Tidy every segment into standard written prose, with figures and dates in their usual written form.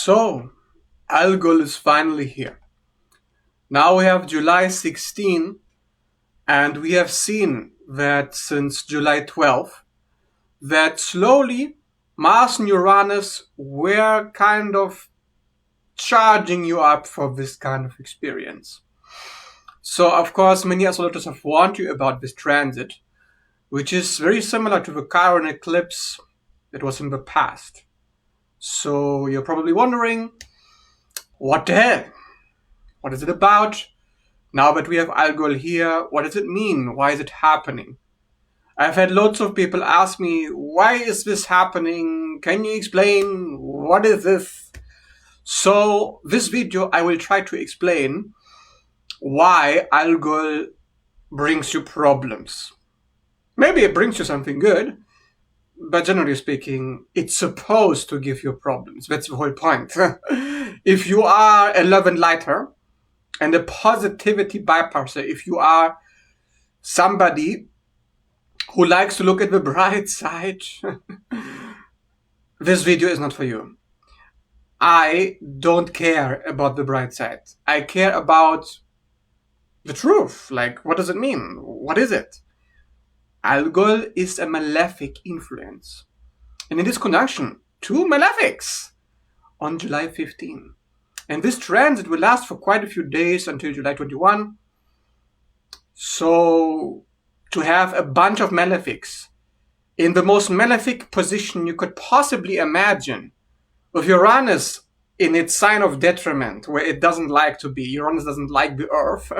So, Algol is finally here. Now we have July 16, and we have seen that since July 12, that slowly Mars and Uranus were kind of charging you up for this kind of experience. So, of course, many astrologers have warned you about this transit, which is very similar to the Chiron eclipse that was in the past. So, you're probably wondering, what the hell? What is it about? Now that we have Algol here, what does it mean? Why is it happening? I've had lots of people ask me, why is this happening? Can you explain? What is this? So this video, I will try to explain why Algol brings you problems. Maybe it brings you something good, but generally speaking, it's supposed to give you problems. That's the whole point. If you are a love and lighter and a positivity bypasser, if you are somebody who likes to look at the bright side, this video is not for you. I don't care about the bright side. I care about the truth. Like, what does it mean? What is it? Algol is a malefic influence. And in this conjunction, two malefics on July 15. And this transit will last for quite a few days until July 21. So, to have a bunch of malefics in the most malefic position you could possibly imagine, with Uranus in its sign of detriment, where it doesn't like to be. Uranus doesn't like the Earth.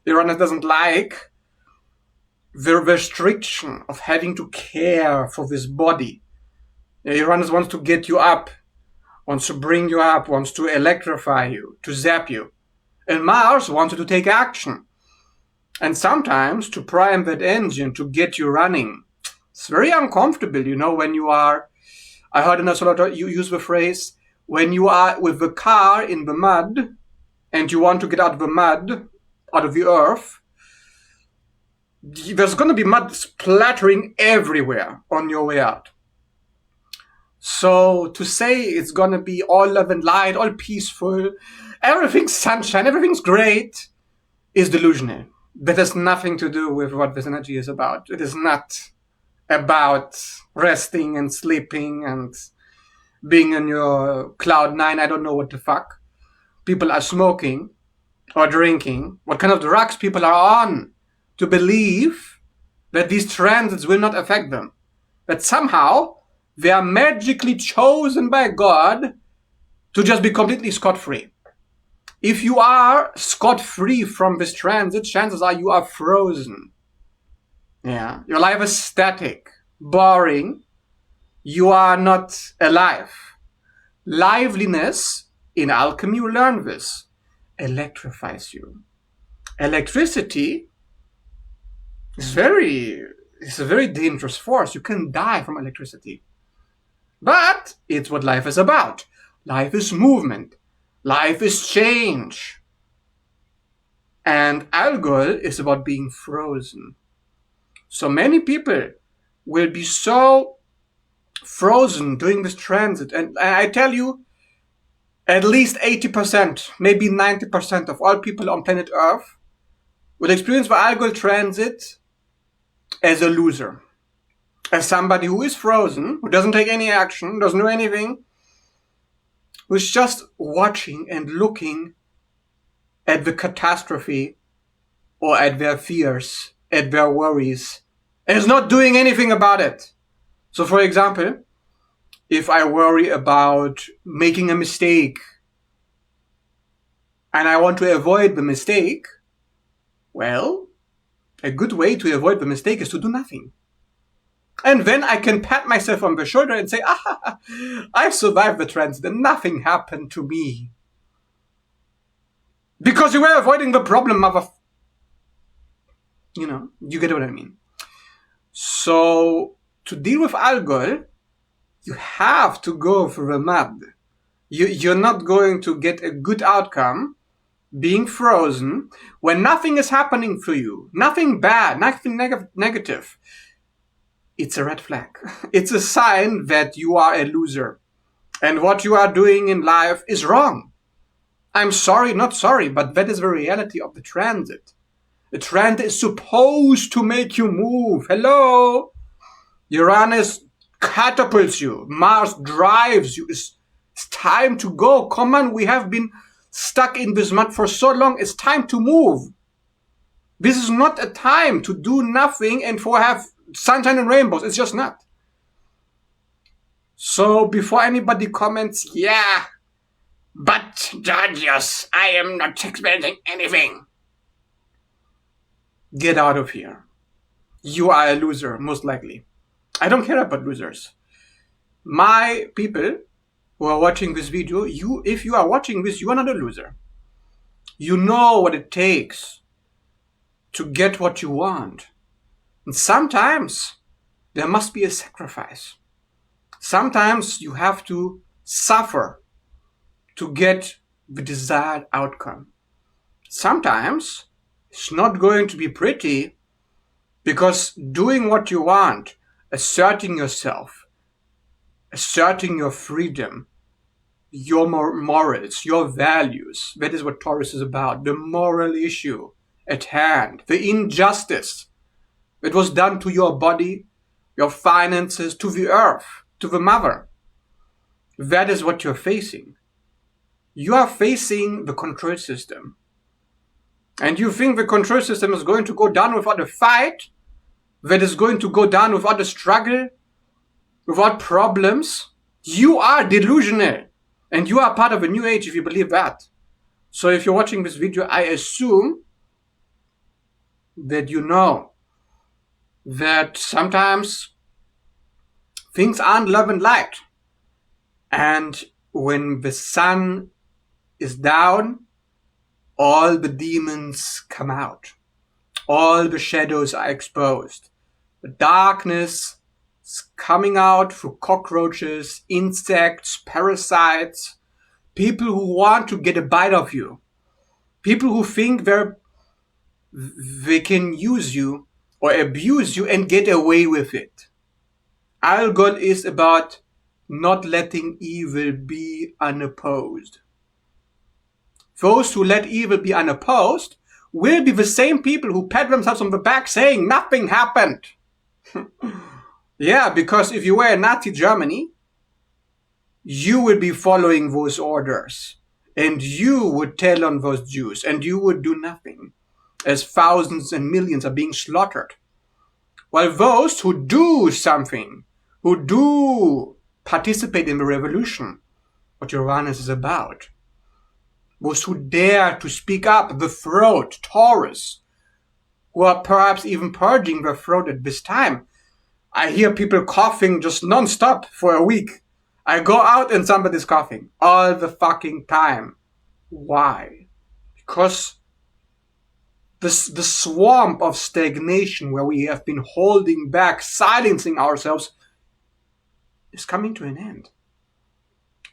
Uranus doesn't like the restriction of having to care for this body. Uranus wants to get you up, wants to bring you up, wants to electrify you, to zap you. And Mars wants you to take action. And sometimes to prime that engine, to get you running. It's very uncomfortable, when you are, I heard an astrologer use the phrase, when you are with the car in the mud, and you want to get out of the mud, out of the earth, there's going to be mud splattering everywhere on your way out. So to say it's going to be all love and light, all peaceful, everything's sunshine, everything's great, is delusional. That has nothing to do with what this energy is about. It is not about resting and sleeping and being in your cloud nine. I don't know what the fuck people are smoking or drinking, what kind of drugs people are on to believe that these transits will not affect them. That somehow they are magically chosen by God to just be completely scot-free. If you are scot-free from this transit, chances are you are frozen. Yeah, your life is static, boring. You are not alive. Liveliness, in alchemy you learn this, electrifies you. Electricity is a very dangerous force. You can die from electricity. But it's what life is about. Life is movement. Life is change. And Algol is about being frozen. So many people will be so frozen during this transit. And I tell you, at least 80%, maybe 90% of all people on planet Earth will experience the Algol transit as a loser. As somebody who is frozen, who doesn't take any action, doesn't do anything, who's just watching and looking at the catastrophe or at their fears, at their worries, and is not doing anything about it. So, for example, if I worry about making a mistake and I want to avoid the mistake, well, a good way to avoid the mistake is to do nothing. And then I can pat myself on the shoulder and say, I've survived the transit and nothing happened to me. Because you were avoiding the problem of you get what I mean. So, to deal with Algol, you have to go through the mud. You're not going to get a good outcome being frozen when nothing is happening for you. Nothing bad, nothing negative. It's a red flag. It's a sign that you are a loser. And what you are doing in life is wrong. I'm sorry, not sorry, but that is the reality of the transit. The transit is supposed to make you move. Hello? Uranus catapults you. Mars drives you. It's time to go. Come on, we have been stuck in this mud for so long. It's time to move. This is not a time to do nothing and for have sunshine and rainbows. It's just not. So before anybody comments, yeah, but Georgios, I am not expecting anything. Get out of here. You are a loser, most likely. I don't care about losers. My people who are watching this video, if you are watching this, you are not a loser. You know what it takes to get what you want. And sometimes there must be a sacrifice. Sometimes you have to suffer to get the desired outcome. Sometimes it's not going to be pretty, because doing what you want, asserting yourself, asserting your freedom, your morals, your values, that is what Taurus is about, the moral issue at hand, the injustice that was done to your body, your finances, to the earth, to the mother. That is what you're facing. You are facing the control system. And you think the control system is going to go down without a fight, that is going to go down without a struggle, without problems? You are delusional. And you are part of a new age if you believe that. So if you're watching this video, I assume that you know that sometimes things aren't love and light. And when the sun is down, all the demons come out. All the shadows are exposed. The darkness is coming out through cockroaches, insects, parasites, people who want to get a bite of you, people who think they can use you or abuse you and get away with it. Algol is about not letting evil be unopposed. Those who let evil be unopposed will be the same people who pat themselves on the back saying nothing happened. Yeah, because if you were in Nazi Germany, you would be following those orders. And you would tell on those Jews. And you would do nothing. As thousands and millions are being slaughtered. While those who do something, who do participate in the revolution, what Uranus is about, those who dare to speak up, the throat, Taurus, who are perhaps even purging their throat at this time. I hear people coughing just non-stop for a week. I go out and somebody's coughing all the fucking time. Why? Because the swamp of stagnation where we have been holding back, silencing ourselves, is coming to an end.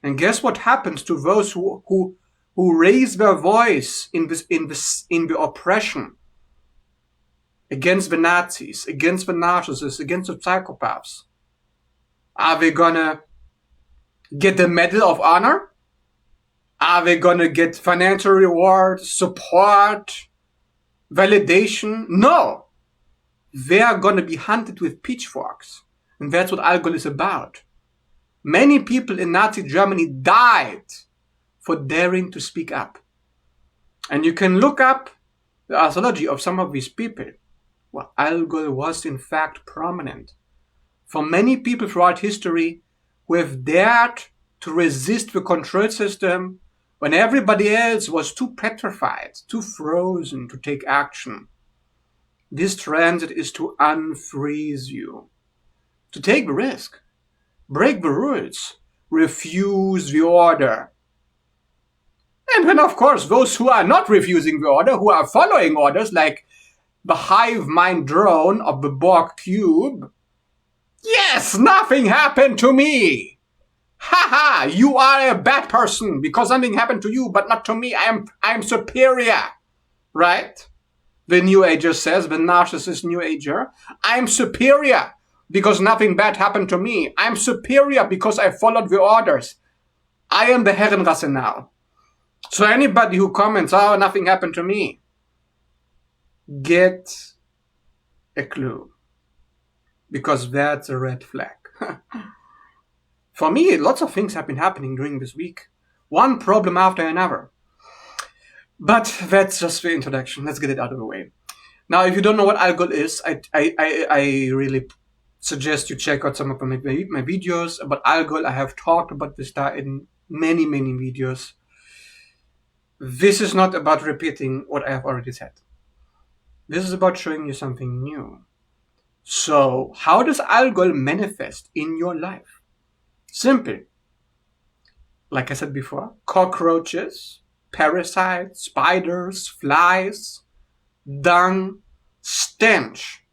And guess what happens to those who raise their voice in the oppression against the Nazis, against the narcissists, against the psychopaths? Are they gonna get the Medal of Honor? Are they gonna get financial rewards, support, validation? No. They are gonna be hunted with pitchforks. And that's what Algol is about. Many people in Nazi Germany died for daring to speak up. And you can look up the astrology of some of these people. Well, Algol was in fact prominent. For many people throughout history who have dared to resist the control system when everybody else was too petrified, too frozen to take action. This transit is to unfreeze you, to take the risk, break the rules, refuse the order. And then, of course, those who are not refusing the order, who are following orders, like the hive mind drone of the Borg cube. Yes, nothing happened to me. Ha, you are a bad person because something happened to you, but not to me. I am superior, right? The New Ager says, the narcissist New Ager, I'm superior because nothing bad happened to me. I'm superior because I followed the orders. I am the Herrenrasse now. So anybody who comments, oh, nothing happened to me, get a clue. Because that's a red flag. For me, lots of things have been happening during this week. One problem after another. But that's just the introduction. Let's get it out of the way. Now, if you don't know what Algol is, I really suggest you check out some of my videos about Algol. I have talked about this in many videos. This is not about repeating what I have already said. This is about showing you something new. So, how does Algol manifest in your life? Simple. Like I said before, cockroaches, parasites, spiders, flies, dung, stench,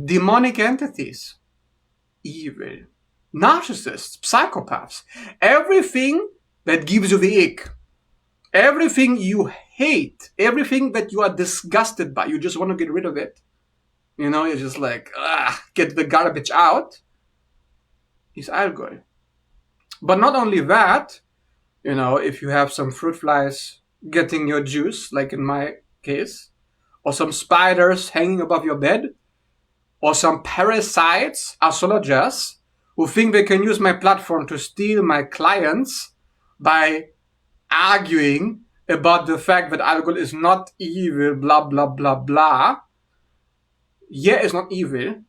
demonic entities, evil, narcissists, psychopaths, everything that gives you the ick, everything you hate, everything that you are disgusted by, you just want to get rid of it. You know, you're just like, get the garbage out, is Algol. But not only that, you know, if you have some fruit flies getting your juice, like in my case, or some spiders hanging above your bed, or some parasites, astrologers, who think they can use my platform to steal my clients by arguing about the fact that Algol is not evil, blah, blah, blah, blah. Yeah, it's not evil,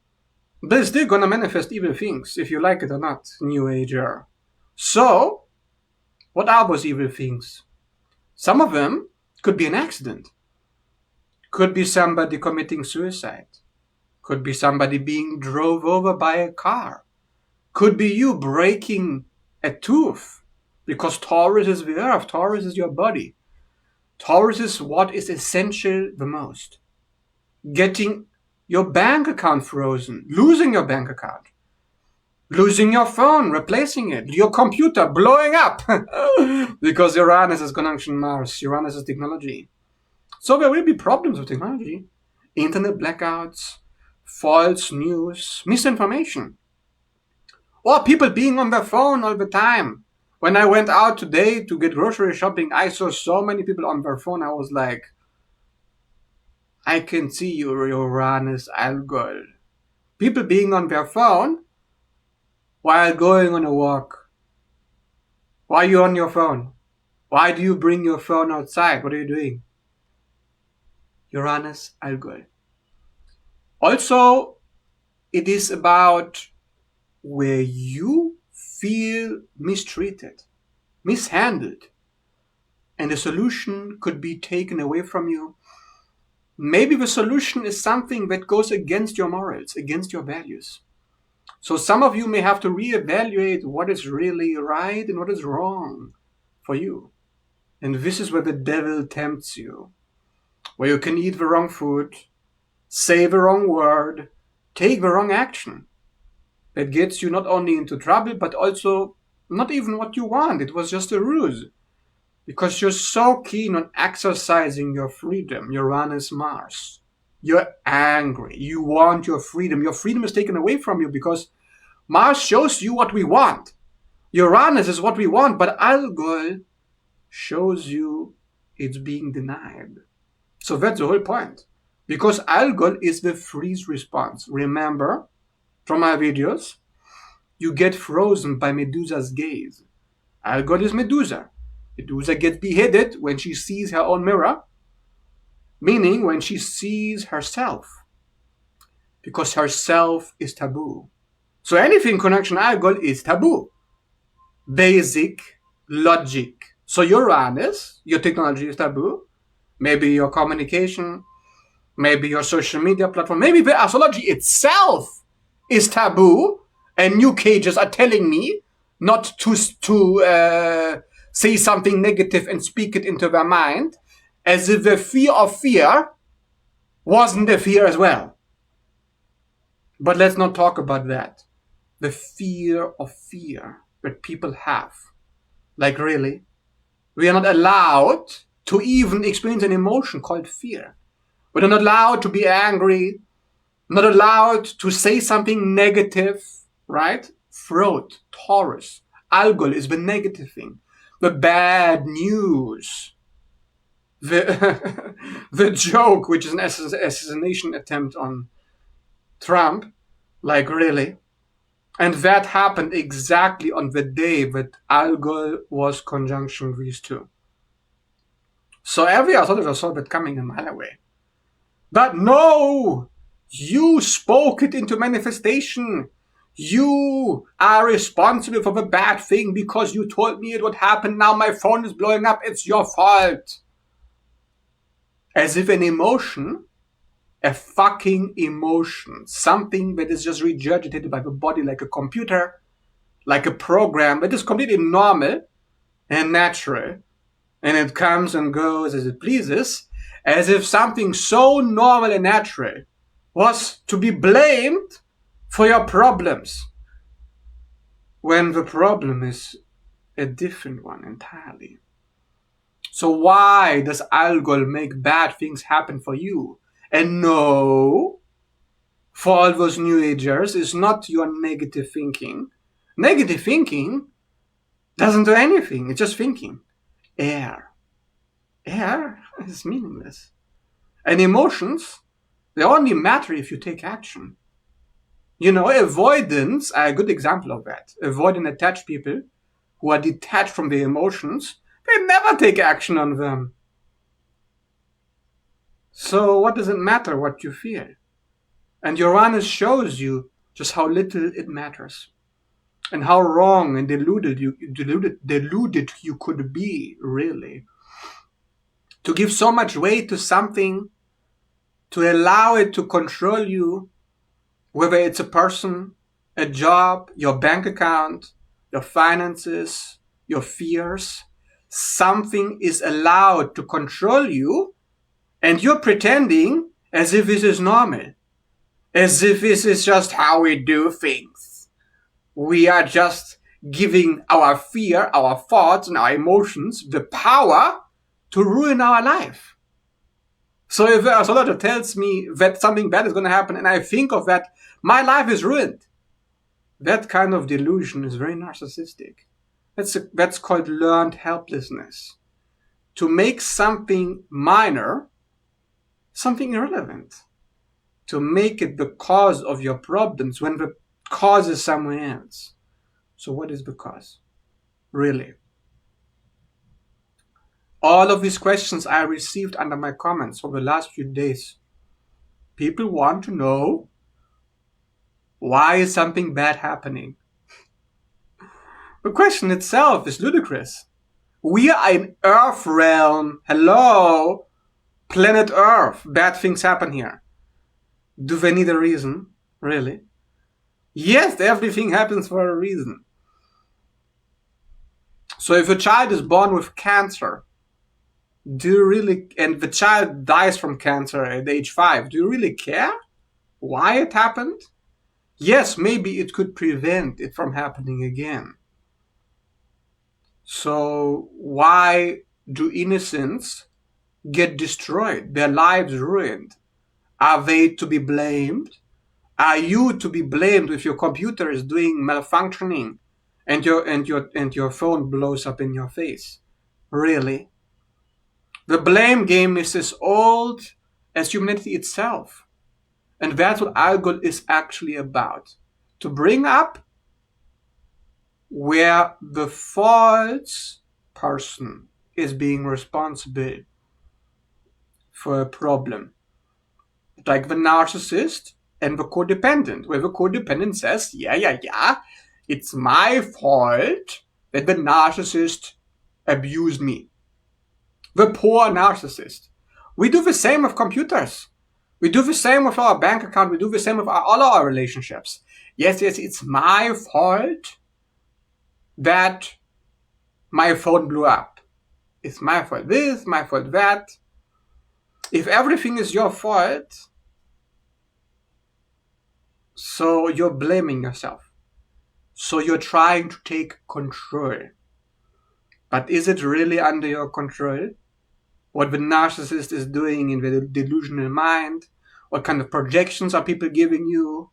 but it's still gonna manifest evil things, if you like it or not, New Ager. So, what are those evil things? Some of them could be an accident. Could be somebody committing suicide. Could be somebody being drove over by a car. Could be you breaking a tooth. Because Taurus is the earth. Taurus is your body. Taurus is what is essential the most. Getting your bank account frozen. Losing your bank account. Losing your phone, replacing it. Your computer blowing up. Because Uranus is conjunction Mars. Uranus is technology. So there will be problems with technology. Internet blackouts, false news, misinformation. Or people being on their phone all the time. When I went out today to get grocery shopping, I saw so many people on their phone. I was like, I can see your Uranus Algol. People being on their phone while going on a walk. Why are you on your phone? Why do you bring your phone outside? What are you doing? Uranus Algol. Also, it is about where you feel mistreated, mishandled, and the solution could be taken away from you. Maybe the solution is something that goes against your morals, against your values. So some of you may have to reevaluate what is really right and what is wrong for you. And this is where the devil tempts you, where you can eat the wrong food, say the wrong word, take the wrong action. That gets you not only into trouble, but also not even what you want. It was just a ruse. Because you're so keen on exercising your freedom, Uranus Mars. You're angry. You want your freedom. Your freedom is taken away from you because Mars shows you what we want. Uranus is what we want, but Algol shows you it's being denied. So that's the whole point. Because Algol is the freeze response. Remember, from my videos, you get frozen by Medusa's gaze. Algol is Medusa. Medusa gets beheaded when she sees her own mirror, meaning when she sees herself. Because herself is taboo. So anything connection Algol is taboo. Basic logic. So Uranus, your technology is taboo. Maybe your communication, maybe your social media platform, maybe the astrology itself is taboo, and new cages are telling me not to say something negative and speak it into their mind, as if the fear of fear wasn't a fear as well. But let's not talk about that. The fear of fear that people have. Like really, we are not allowed to even experience an emotion called fear. We're not allowed to be angry, not allowed to say something negative, right? Throat, Taurus, Algol is the negative thing. the bad news, the, the joke, which is an assassination attempt on Trump, like really. And that happened exactly on the day that Algol was conjunction these two. So every astrologer saw that coming a mile away. But no! You spoke it into manifestation. You are responsible for the bad thing because you told me it would happen. Now my phone is blowing up. It's your fault. As if an emotion, a fucking emotion, something that is just regurgitated by the body like a computer, like a program that is completely normal and natural, and it comes and goes as it pleases, as if something so normal and natural was to be blamed for your problems, when the problem is a different one entirely. So why does Algol make bad things happen for you? And no, for all those New Agers, it's not your negative thinking. Negative thinking doesn't do anything. It's just thinking. Air is meaningless. And emotions, they only matter if you take action. You know, avoidance, a good example of that. Avoidant attached people who are detached from their emotions, they never take action on them. So what does it matter what you feel? And Uranus shows you just how little it matters, and how wrong and deluded you could be, really. To give so much weight to something, to allow it to control you, whether it's a person, a job, your bank account, your finances, your fears. Something is allowed to control you, and you're pretending as if this is normal, as if this is just how we do things. We are just giving our fear, our thoughts, and our emotions the power to ruin our life. So if the astrologer tells me that something bad is going to happen and I think of that, my life is ruined. That kind of delusion is very narcissistic. That's called learned helplessness. To make something minor something irrelevant. To make it the cause of your problems when the cause is somewhere else. So what is the cause? Really? All of these questions I received under my comments for the last few days. People want to know, why is something bad happening? The question itself is ludicrous. We are in Earth realm. Hello? Planet Earth. Bad things happen here. Do they need a reason? Really? Yes, everything happens for a reason. So if a child is born with cancer, do you really, and the child dies from cancer at age 5, do you really care why it happened? Yes, maybe it could prevent it from happening again. So why do innocents get destroyed, their lives ruined? Are they to be blamed? Are you to be blamed if your computer is doing malfunctioning and your phone blows up in your face? Really? The blame game is as old as humanity itself. And that's what Algol is actually about. To bring up where the false person is being responsible for a problem. Like the narcissist and the codependent, where the codependent says, yeah, it's my fault that the narcissist abused me. The poor narcissist. We do the same with computers. We do the same with our bank account. We do the same with all our relationships. Yes, it's my fault that my phone blew up. It's my fault this, my fault that. If everything is your fault, so you're blaming yourself. So you're trying to take control. But is it really under your control? What the narcissist is doing in the delusional mind? What kind of projections are people giving you?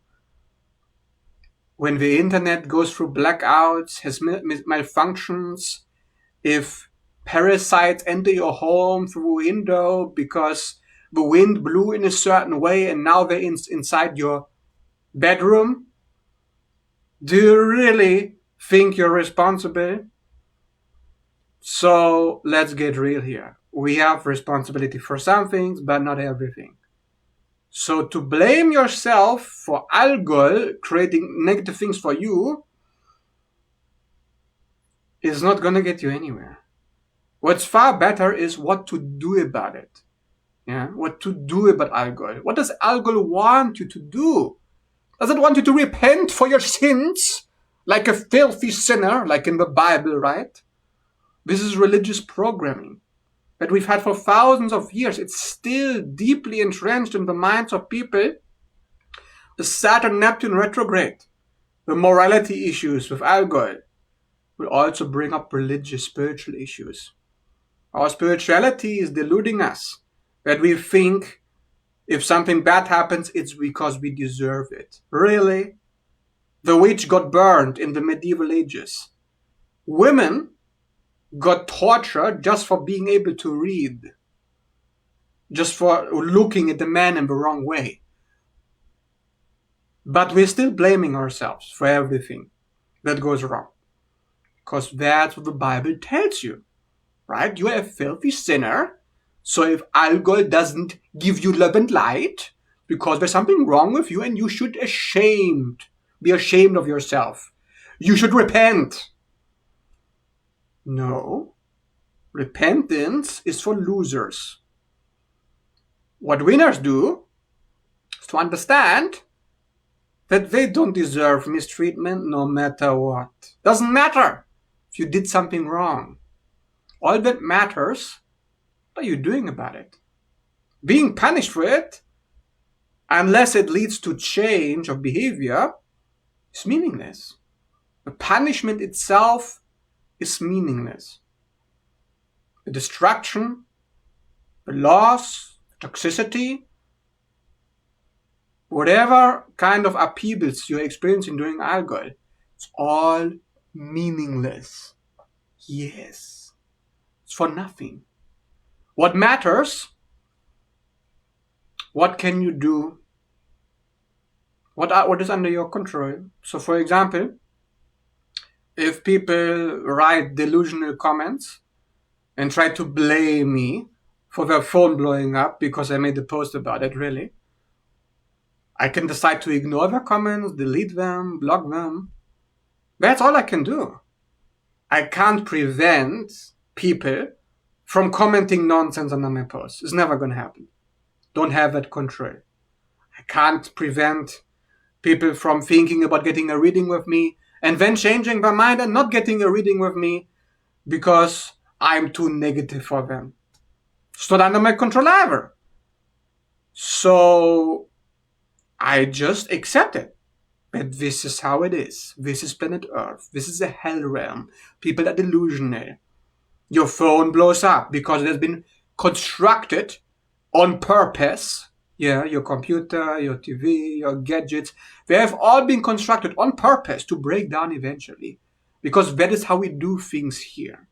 When the internet goes through blackouts, has malfunctions, if parasites enter your home through a window because the wind blew in a certain way and now they're inside your bedroom, do you really think you're responsible? So let's get real here. We have responsibility for some things, but not everything. So to blame yourself for Algol creating negative things for you is not going to get you anywhere. What's far better is what to do about it. Yeah, what to do about Algol. What does Algol want you to do? Does it want you to repent for your sins like a filthy sinner, like in the Bible, right? This is religious programming that we've had for thousands of years. It's still deeply entrenched in the minds of people. The Saturn-Neptune retrograde, the morality issues with Algol will also bring up religious, spiritual issues. Our spirituality is deluding us that we think if something bad happens, it's because we deserve it. Really? The witch got burned in the medieval ages. Women got tortured just for being able to read, just for looking at the man in the wrong way. But we're still blaming ourselves for everything that goes wrong. Because that's what the Bible tells you, right? You are a filthy sinner. So if Algol doesn't give you love and light, because there's something wrong with you and you should be ashamed of yourself. You should repent. No. Repentance is for losers. What winners do is to understand that they don't deserve mistreatment no matter what. Doesn't matter if you did something wrong. All that matters, what are you doing about it? Being punished for it, unless it leads to change of behavior, is meaningless. The punishment itself is meaningless. The destruction, the loss, the toxicity, whatever kind of upheavals you're experiencing during Algol, it's all meaningless. Yes. It's for nothing. What matters? What can you do? What is under your control? So for example, if people write delusional comments and try to blame me for their phone blowing up because I made a post about it, really, I can decide to ignore their comments, delete them, block them. That's all I can do. I can't prevent people from commenting nonsense on my posts. It's never going to happen. Don't have that control. I can't prevent people from thinking about getting a reading with me and then changing their mind and not getting a reading with me because I'm too negative for them. It's not under my control ever. So I just accept it. But this is how it is. This is planet Earth. This is a hell realm. People are delusional. Your phone blows up because it has been constructed on purpose. Yeah, your computer, your TV, your gadgets, they have all been constructed on purpose to break down eventually. Because that is how we do things here.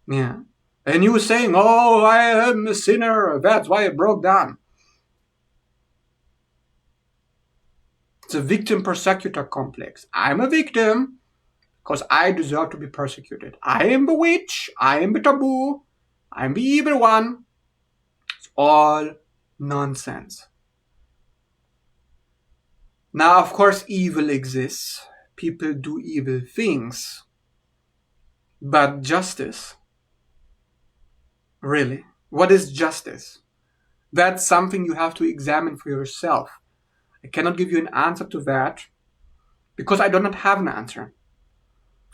Yeah. And you saying, oh, I am a sinner, that's why it broke down. It's a victim-persecutor complex. I'm a victim because I deserve to be persecuted. I am the witch. I am the taboo. I'm the evil one. It's all nonsense. Now, of course, evil exists. People do evil things. But justice? Really? What is justice? That's something you have to examine for yourself. I cannot give you an answer to that because I do not have an answer.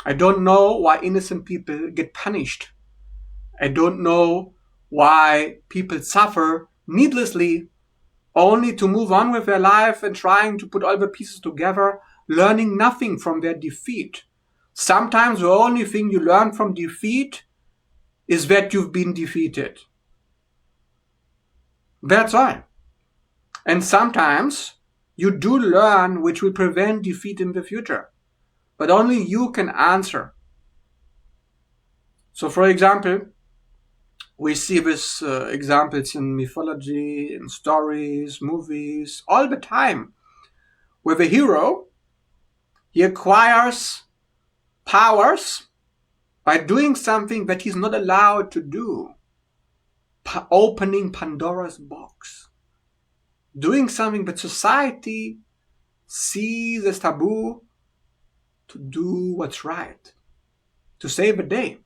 I don't know why innocent people get punished. I don't know why people suffer needlessly only to move on with their life and trying to put all the pieces together, learning nothing from their defeat. Sometimes the only thing you learn from defeat is that you've been defeated. That's all. And sometimes you do learn which will prevent defeat in the future. But only you can answer So, for example, we see this examples in mythology, in stories, movies, all the time, where the hero, he acquires powers by doing something that he's not allowed to do, opening Pandora's box, doing something that society sees as taboo, to do what's right, to save the day.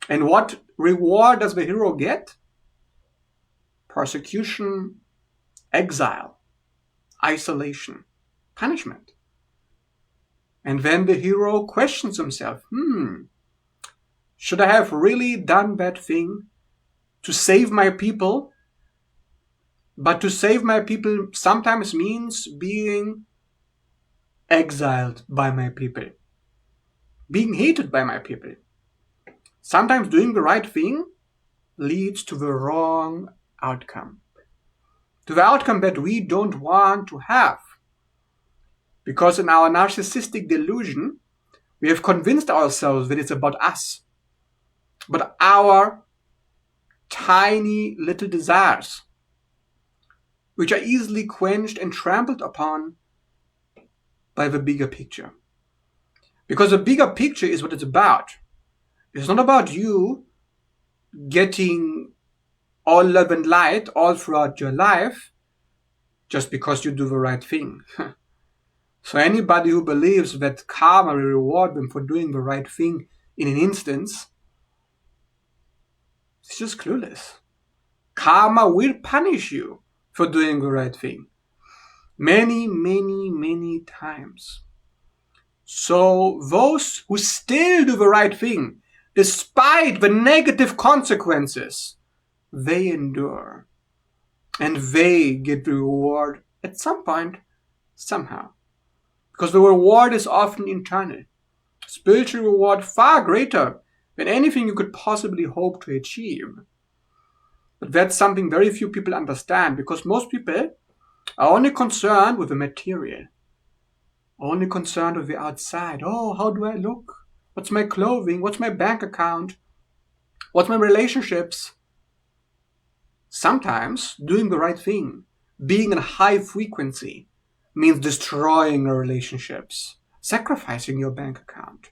And what reward does the hero get? Persecution, exile, isolation, punishment. And then the hero questions himself, should I have really done that thing to save my people? But to save my people sometimes means being exiled by my people, being hated by my people. Sometimes doing the right thing leads to the wrong outcome, to the outcome that we don't want to have. Because in our narcissistic delusion, we have convinced ourselves that it's about us. But our tiny little desires, which are easily quenched and trampled upon by the bigger picture. Because the bigger picture is what it's about. It's not about you getting all love and light all throughout your life just because you do the right thing. So anybody who believes that karma will reward them for doing the right thing in an instance, it's just clueless. Karma will punish you for doing the right thing. Many, many, many times. So those who still do the right thing, despite the negative consequences, they endure. And they get the reward at some point, somehow. Because the reward is often internal. Spiritual reward far greater than anything you could possibly hope to achieve. But that's something very few people understand, because most people are only concerned with the material. Only concerned with the outside. Oh, how do I look? What's my clothing? What's my bank account? What's my relationships? Sometimes doing the right thing, being in high frequency, means destroying your relationships, sacrificing your bank account,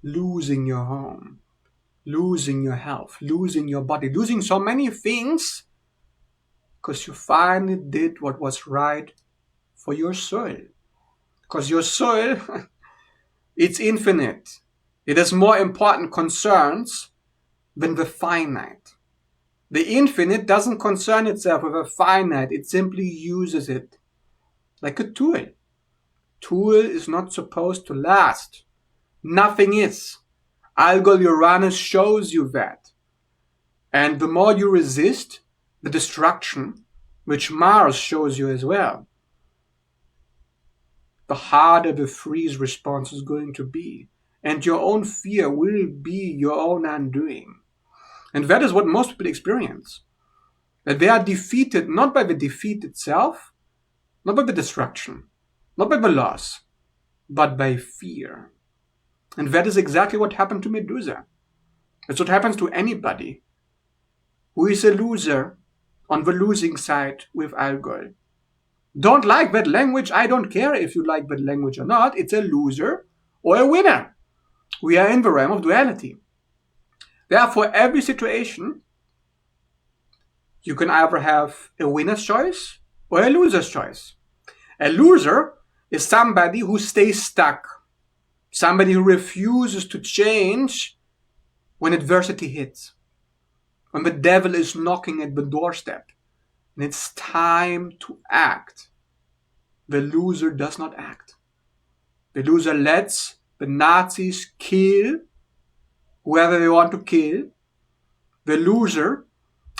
losing your home, losing your health, losing your body, losing so many things because you finally did what was right for your soul. Because your soul, it's infinite. It has more important concerns than the finite. The infinite doesn't concern itself with the finite. It simply uses it like a tool. Tool is not supposed to last. Nothing is. Algol Uranus shows you that. And the more you resist the destruction, which Mars shows you as well, the harder the freeze response is going to be. And your own fear will be your own undoing. And that is what most people experience. That they are defeated not by the defeat itself, not by the destruction, not by the loss, but by fear. And that is exactly what happened to Medusa. It's what happens to anybody who is a loser on the losing side with Algol. Don't like that language? I don't care if you like that language or not. It's a loser or a winner. We are in the realm of duality. Therefore, every situation, you can either have a winner's choice or a loser's choice. A loser is somebody who stays stuck, somebody who refuses to change when adversity hits, when the devil is knocking at the doorstep, and it's time to act. The loser does not act. The loser lets the Nazis kill whoever they want to kill. The loser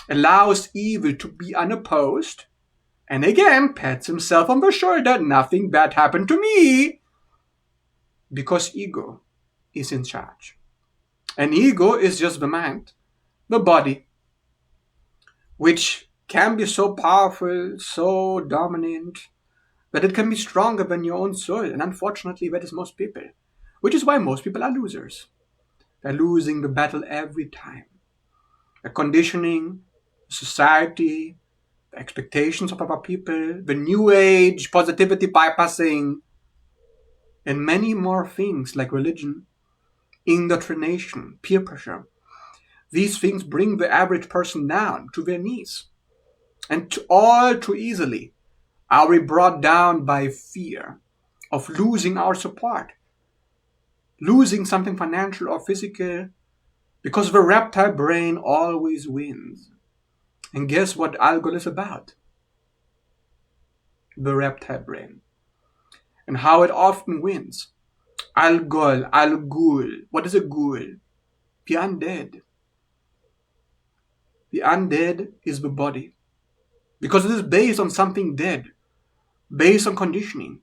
allows evil to be unopposed, and again pats himself on the shoulder, nothing bad happened to me, because ego is in charge. And ego is just the mind, the body, which can be so powerful, so dominant, that it can be stronger than your own soul. And unfortunately, that is most people, which is why most people are losers. They're losing the battle every time. The conditioning, society, the expectations of our people, the new age, positivity bypassing, and many more things like religion, indoctrination, peer pressure. These things bring the average person down to their knees. And all too easily are we brought down by fear of losing our support, losing something financial or physical, because the reptile brain always wins. And guess what Algol is about? The reptile brain. And how it often wins. Algol, Algul. What is a ghoul? The undead. The undead is the body. Because it is based on something dead. Based on conditioning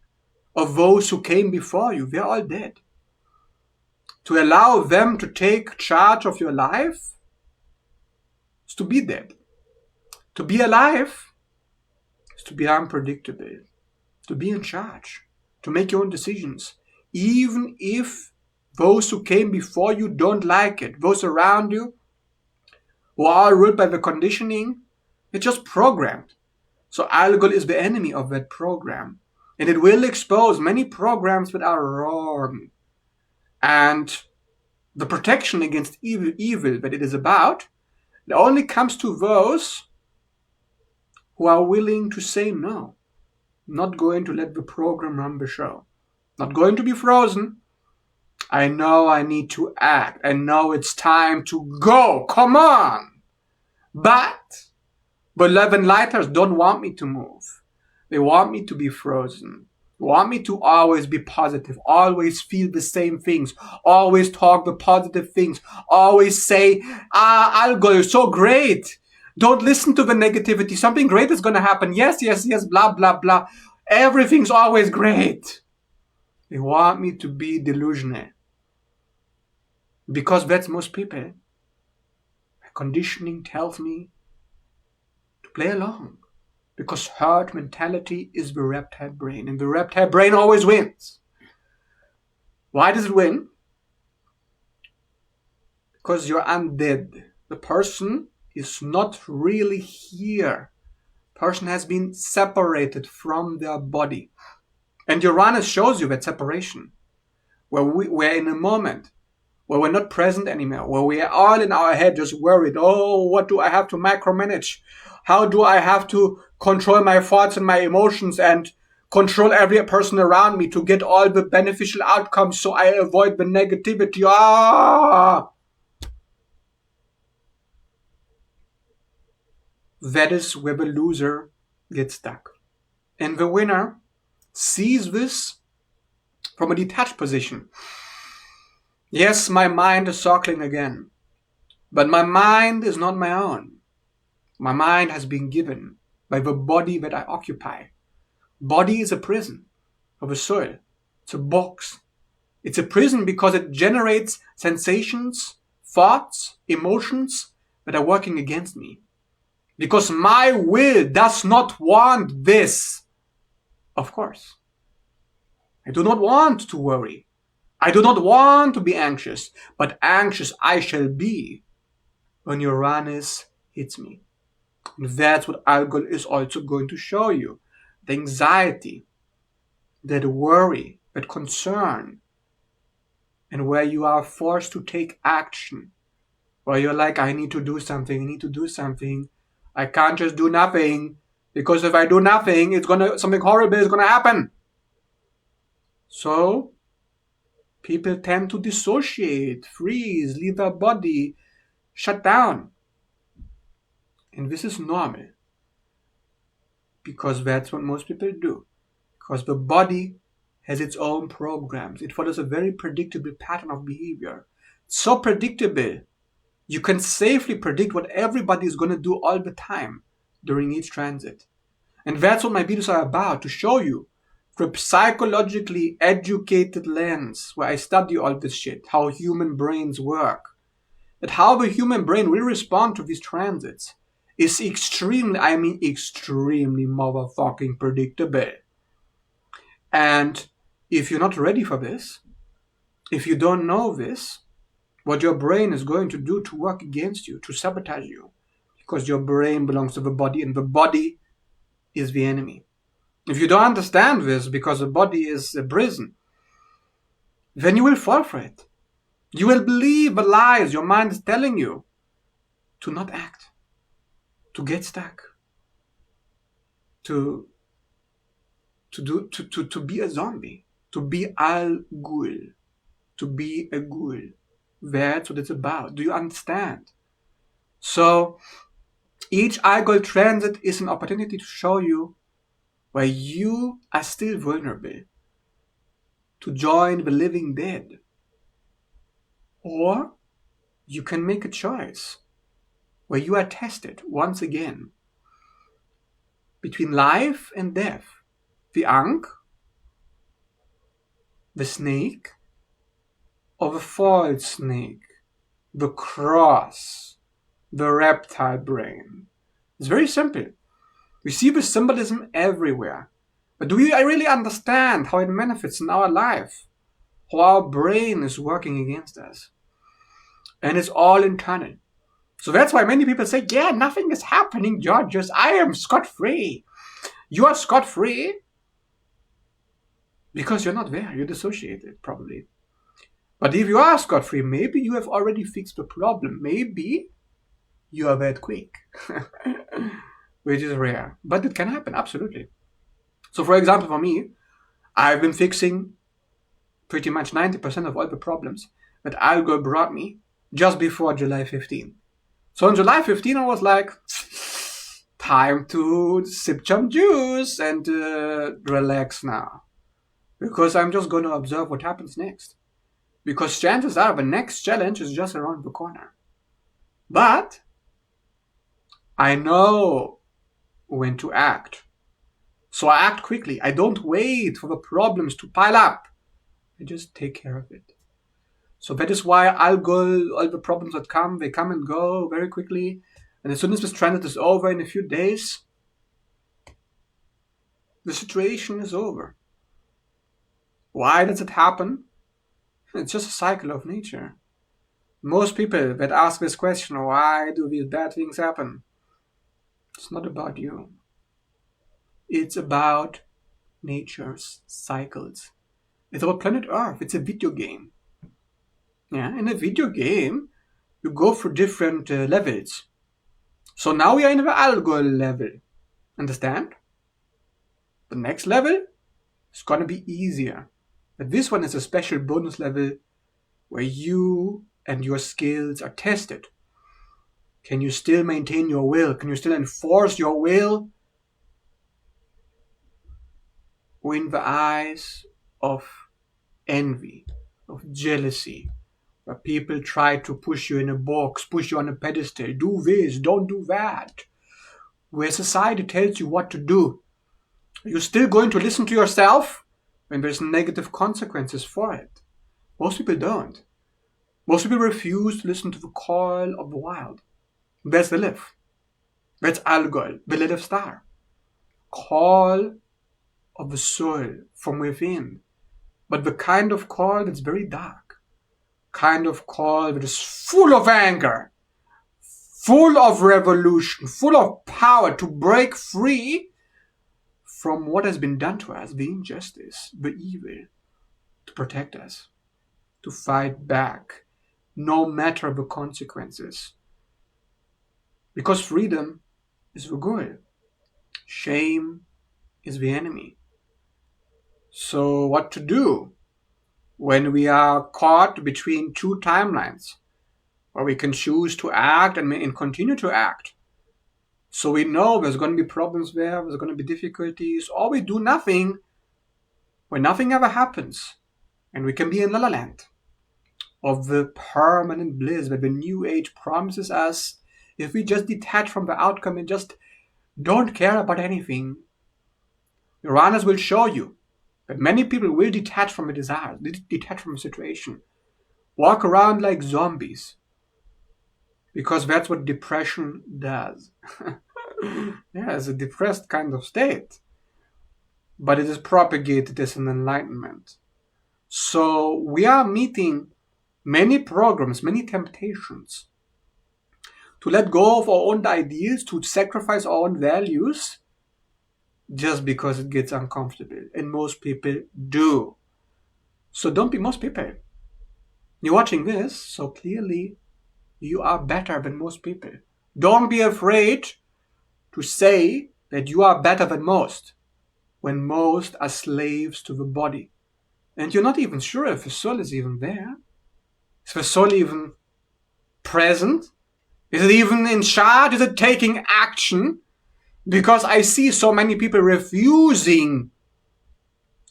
of those who came before you. They're all dead. To allow them to take charge of your life is to be dead. To be alive is to be unpredictable. To be in charge. To make your own decisions. Even if those who came before you don't like it. Those around you who are ruled by the conditioning, it's just programmed. So Algol is the enemy of that program. And it will expose many programs that are wrong. And the protection against evil that it is about, it only comes to those who are willing to say no. Not going to let the program run the show. Not going to be frozen. I know I need to act. I know it's time to go. Come on. But the 11 lighters don't want me to move. They want me to be frozen. They want me to always be positive. Always feel the same things. Always talk the positive things. Always say, Algol, you're so great. Don't listen to the negativity. Something great is going to happen. Yes, yes, yes, blah, blah, blah. Everything's always great. They want me to be delusional. Because that's most people. Conditioning tells me to play along. Because herd mentality is the reptile brain. And the reptile brain always wins. Why does it win? Because you're undead. The person is not really here. The person has been separated from their body. And Uranus shows you that separation. Where we're in a moment where we're not present anymore. Where we are all in our head just worried. Oh, what do I have to micromanage? How do I have to control my thoughts and my emotions and control every person around me to get all the beneficial outcomes so I avoid the negativity? That is where the loser gets stuck. And the winner sees this from a detached position. Yes, my mind is circling again. But my mind is not my own. My mind has been given by the body that I occupy. Body is a prison of a soul. It's a box. It's a prison because it generates sensations, thoughts, emotions that are working against me. Because my will does not want this. Of course. I do not want to worry. I do not want to be anxious. But anxious I shall be when Uranus hits me. And that's what Algol is also going to show you. The anxiety, that worry, that concern, and where you are forced to take action. Where you're like, I need to do something. I can't just do nothing. Because if I do nothing, something horrible is gonna happen. So, people tend to dissociate, freeze, leave their body, shut down. And this is normal. Because that's what most people do. Because the body has its own programs. It follows a very predictable pattern of behavior. It's so predictable. You can safely predict what everybody is going to do all the time during each transit. And that's what my videos are about, to show you through a psychologically educated lens where I study all this shit, how human brains work. That how the human brain will respond to these transits is extremely motherfucking predictable. And if you're not ready for this, if you don't know this, what your brain is going to do to work against you, to sabotage you, because your brain belongs to the body and the body is the enemy. If you don't understand this, because the body is a prison, then you will fall for it. You will believe the lies your mind is telling you to not act, to get stuck, to be a zombie, to be Algol, to be a ghoul. That's what it's about. Do you understand? So each Algol transit is an opportunity to show you where you are still vulnerable to join the living dead. Or you can make a choice where you are tested once again between life and death. The Ankh, the snake, or the false snake, the cross, the reptile brain. It's very simple. We see the symbolism everywhere. But do we really understand how it manifests in our life? How our brain is working against us? And it's all internal. So that's why many people say, yeah, nothing is happening, Georges. I am scot-free. You are scot-free because you're not there. You're dissociated, probably. But if you are scot-free, maybe you have already fixed the problem. Maybe you are that quick, which is rare. But it can happen, absolutely. So for example, for me, I've been fixing pretty much 90% of all the problems that Algol brought me just before July 15. So on July 15, I was like, time to sip some juice and relax now. Because I'm just going to observe what happens next. Because chances are the next challenge is just around the corner. But I know when to act. So I act quickly. I don't wait for the problems to pile up. I just take care of it. So that is why Algol, all the problems that come, they come and go very quickly. And as soon as this transit is over in a few days, the situation is over. Why does it happen? It's just a cycle of nature. Most people that ask this question, why do these bad things happen? It's not about you. It's about nature's cycles. It's about planet Earth. It's a video game. Yeah, in a video game, you go through different levels. So now we are in the Algol level. Understand? The next level is gonna be easier. But this one is a special bonus level where you and your skills are tested. Can you still maintain your will? Can you still enforce your will in the eyes of envy, of jealousy, where people try to push you in a box, push you on a pedestal, do this, don't do that, where society tells you what to do? Are you still going to listen to yourself when there's negative consequences for it? Most people don't. Most people refuse to listen to the call of the wild. That's the Lilith. That's Algol, the Lilith star. Call of the soul from within. But the kind of call that's very dark. Kind of call that is full of anger, full of revolution, full of power to break free from what has been done to us, the injustice, the evil, to protect us, to fight back, no matter the consequences. Because freedom is the goal. Shame is the enemy. So what to do when we are caught between two timelines, where we can choose to act and continue to act? So we know there's going to be problems there's going to be difficulties, or we do nothing when nothing ever happens, and we can be in La La Land of the permanent bliss that the New Age promises us if we just detach from the outcome and just don't care about anything. Uranus will show you that many people will detach from a desire, detach from a situation, walk around like zombies, because that's what depression does. Yeah, it's a depressed kind of state, but it is propagated as an enlightenment. So we are meeting many programs, many temptations to let go of our own ideas, to sacrifice our own values, just because it gets uncomfortable. And most people do. So don't be most people. You're watching this, so clearly you are better than most people. Don't be afraid to say that you are better than most, when most are slaves to the body. And you're not even sure if the soul is even there. Is the soul even present? Is it even in charge? Is it taking action? Because I see so many people refusing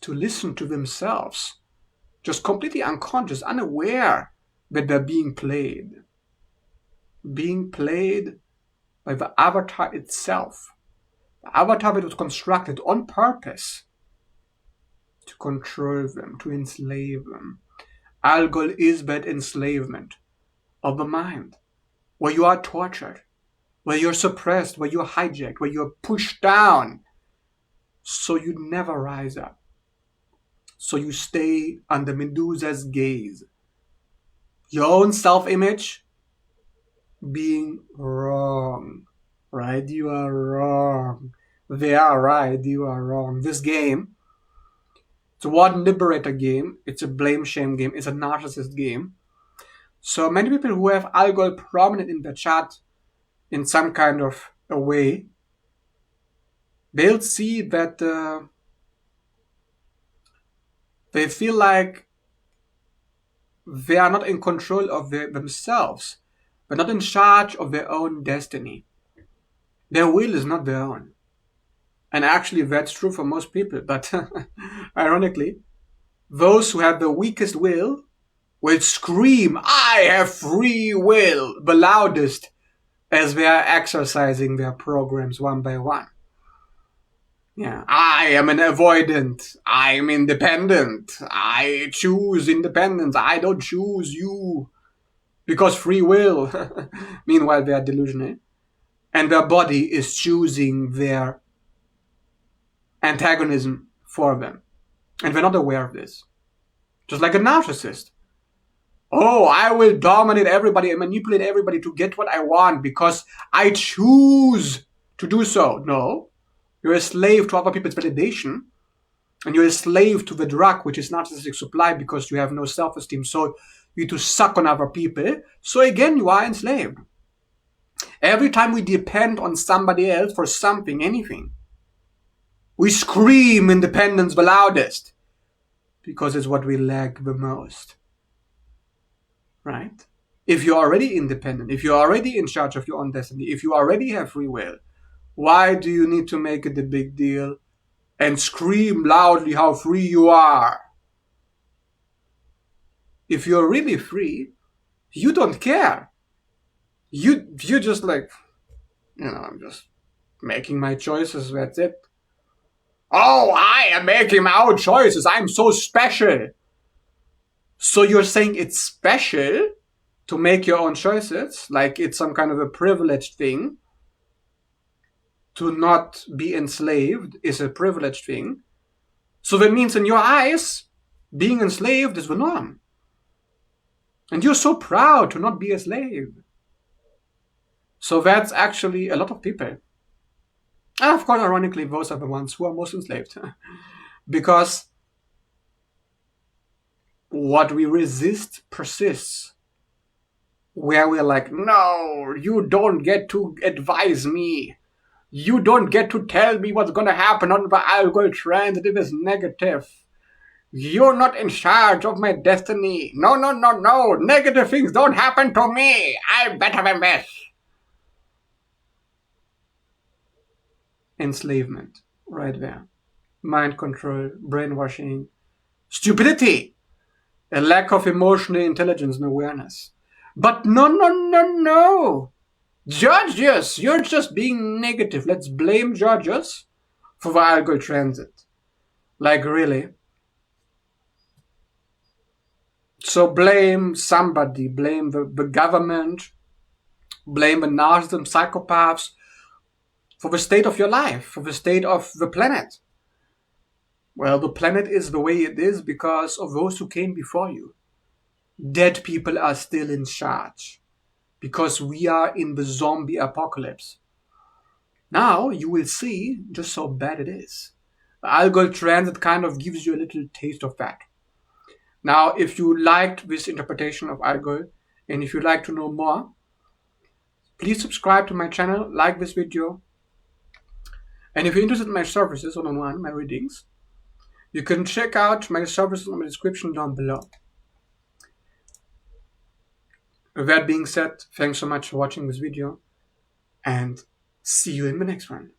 to listen to themselves, just completely unconscious, unaware that they're being played by the avatar itself. The avatar that was constructed on purpose to control them, to enslave them. Algol is that enslavement of the mind, where you are tortured, where you're suppressed, where you're hijacked, where you're pushed down, so you never rise up. So you stay under Medusa's gaze. Your own self-image being wrong, right? You are wrong. They are right. You are wrong. This game, it's a one liberator game. It's a blame shame game. It's a narcissist game. So many people who have Algol prominent in their chart in some kind of a way, they'll see that they feel like they are not in control of themselves. They're not in charge of their own destiny. Their will is not their own. And actually that's true for most people. But ironically, those who have the weakest will scream, "I have free will," the loudest, as they are exercising their programs one by one. Yeah, I am an avoidant. I'm independent. I choose independence. I don't choose you. Because free will. Meanwhile, they are delusional. And their body is choosing their antagonism for them. And they're not aware of this. Just like a narcissist. Oh, I will dominate everybody and manipulate everybody to get what I want because I choose to do so. No. You're a slave to other people's validation. And you're a slave to the drug, which is narcissistic supply, because you have no self-esteem. So you need to suck on other people. So again, you are enslaved. Every time we depend on somebody else for something, anything, we scream independence the loudest because it's what we lack the most. Right? If you're already independent, if you're already in charge of your own destiny, if you already have free will, why do you need to make it a big deal and scream loudly how free you are? If you're really free, you don't care. You're just like, I'm just making my choices, that's it. Oh, I am making my own choices. I'm so special. So you're saying it's special to make your own choices, like it's some kind of a privileged thing. To not be enslaved is a privileged thing. So that means in your eyes, being enslaved is the norm. And you're so proud to not be a slave. So that's actually a lot of people. And of course, ironically, those are the ones who are most enslaved. Because what we resist persists. Where we're like, no, you don't get to advise me. You don't get to tell me what's going to happen on the Algol transit. It is negative. You're not in charge of my destiny. No. Negative things don't happen to me. I'm better than this. Enslavement. Right there. Mind control, brainwashing, stupidity, a lack of emotional intelligence and awareness. But no. Judges, you're just being negative. Let's blame judges for the Algol transit. Like, really? So blame somebody. Blame the government. Blame the narcissism psychopaths for the state of your life, for the state of the planet. Well, the planet is the way it is because of those who came before you. dead people are still in charge because we are in the zombie apocalypse. Now you will see just how bad it is. The Algol transit kind of gives you a little taste of that. Now, if you liked this interpretation of Algol, and if you'd like to know more, please subscribe to my channel, like this video, and if you're interested in my services one-on-one, my readings, you can check out my services in the description down below. With that being said, thanks so much for watching this video, and see you in the next one.